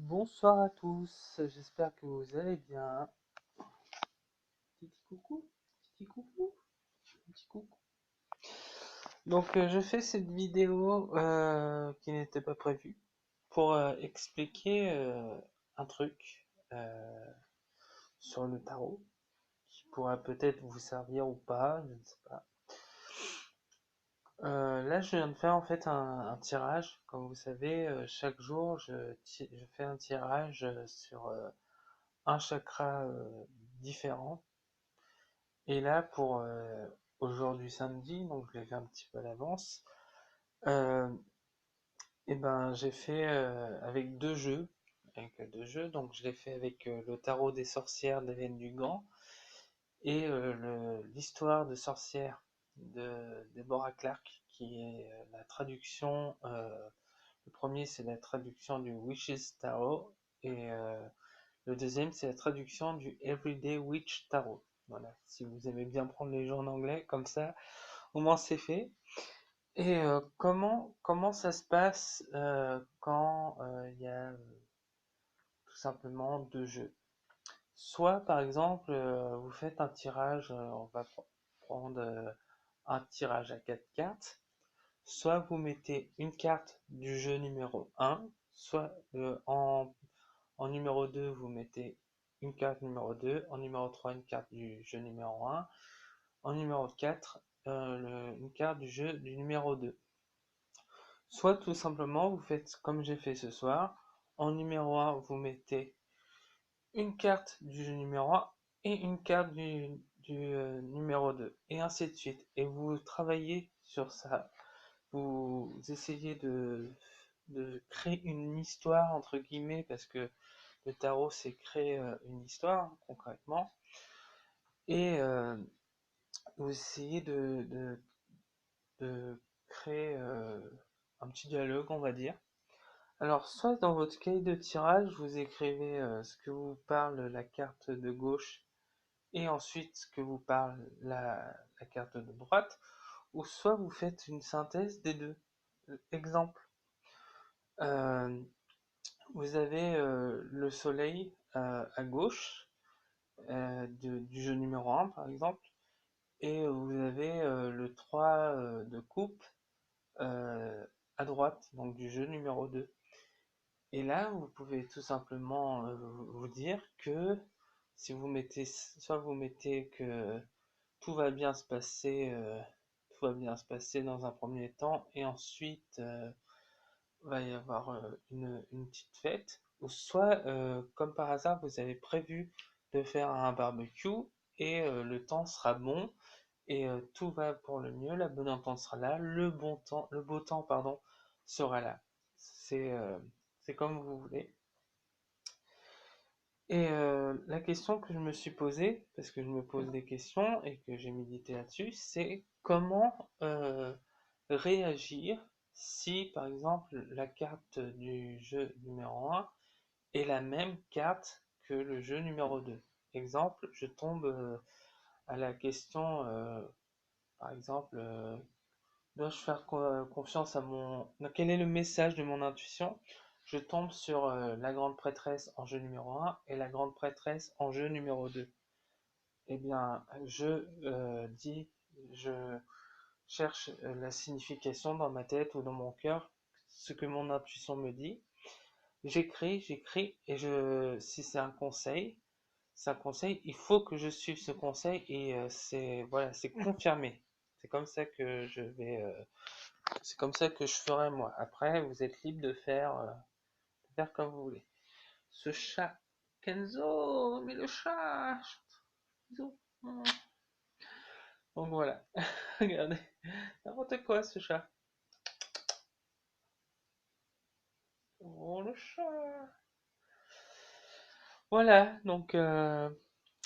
Bonsoir à tous, j'espère que vous allez bien. Titi coucou, titi coucou, petit coucou. Donc je fais cette vidéo qui n'était pas prévue pour expliquer un truc sur le tarot qui pourrait peut-être vous servir ou pas, je ne sais pas. Là je viens de faire en fait un tirage. Comme vous savez, chaque jour je fais un tirage sur un chakra différent. Et là, pour aujourd'hui samedi, donc je l'ai fait un petit peu à l'avance, euh, et ben j'ai fait avec donc je l'ai fait avec le tarot des sorcières d'Hélène Dugan et l'histoire de sorcière de Deborah Clark, qui est la traduction, le premier c'est la traduction du Witches Tarot, et le deuxième c'est la traduction du Everyday Witch Tarot. Voilà, si vous aimez bien prendre les jeux en anglais, comme ça, au moins c'est fait. Et comment ça se passe quand il y a tout simplement deux jeux. Soit par exemple, vous faites un tirage, on va prendre un tirage à 4 cartes, soit vous mettez une carte du jeu numéro 1, soit en numéro 2 vous mettez une carte numéro 2, en numéro 3 une carte du jeu numéro 1, en numéro 4 une carte du jeu du numéro 2. Soit tout simplement vous faites comme j'ai fait ce soir, en numéro 1 vous mettez une carte du jeu numéro 1 et une carte du numéro 2, et ainsi de suite. Et vous travaillez sur ça, vous essayez de créer une histoire, entre guillemets, parce que le tarot c'est créer une histoire concrètement, et vous essayez de créer un petit dialogue, on va dire. Alors, soit dans votre cahier de tirage, vous écrivez ce que vous parle la carte de gauche et ensuite ce que vous parle la carte de droite, ou soit vous faites une synthèse des deux. Exemple, euh, vous avez le soleil à gauche du jeu numéro 1 par exemple, et vous avez le 3 de coupe euh, à droite, donc du jeu numéro 2. Et là, vous pouvez tout simplement vous dire que si vous mettez, soit vous mettez que tout va bien se passer, tout va bien se passer dans un premier temps, et ensuite va y avoir une petite fête, ou soit comme par hasard vous avez prévu de faire un barbecue et le temps sera bon et tout va pour le mieux, la bonne entente sera là, le beau temps pardon sera là. C'est comme vous voulez. Et la question que je me suis posée, parce que je me pose des questions et que j'ai médité là-dessus, c'est comment réagir si, par exemple, la carte du jeu numéro 1 est la même carte que le jeu numéro 2. Exemple, je tombe à la question, par exemple, dois-je faire confiance à mon... Quel est le message de mon intuition? Je tombe sur la grande prêtresse en jeu numéro 1 et la grande prêtresse en jeu numéro 2. Eh bien, je cherche la signification dans ma tête ou dans mon cœur, ce que mon intuition me dit. J'écris, et si c'est un conseil, il faut que je suive ce conseil, et c'est confirmé. C'est comme ça que c'est comme ça que je ferai moi. Après, vous êtes libre de faire comme vous voulez. Ce chat, Kenzo, mais le chat, Kenzo. Donc voilà, regardez, n'importe quoi ce chat. Oh le chat. Voilà, donc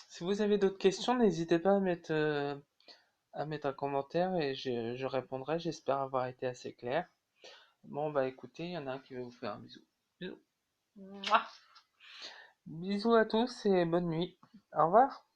si vous avez d'autres questions, n'hésitez pas à mettre un commentaire et je répondrai. J'espère avoir été assez clair. Bon bah écoutez, il y en a un qui va vous faire un bisou. Bisous. Mouah. Bisous à tous et bonne nuit. Au revoir.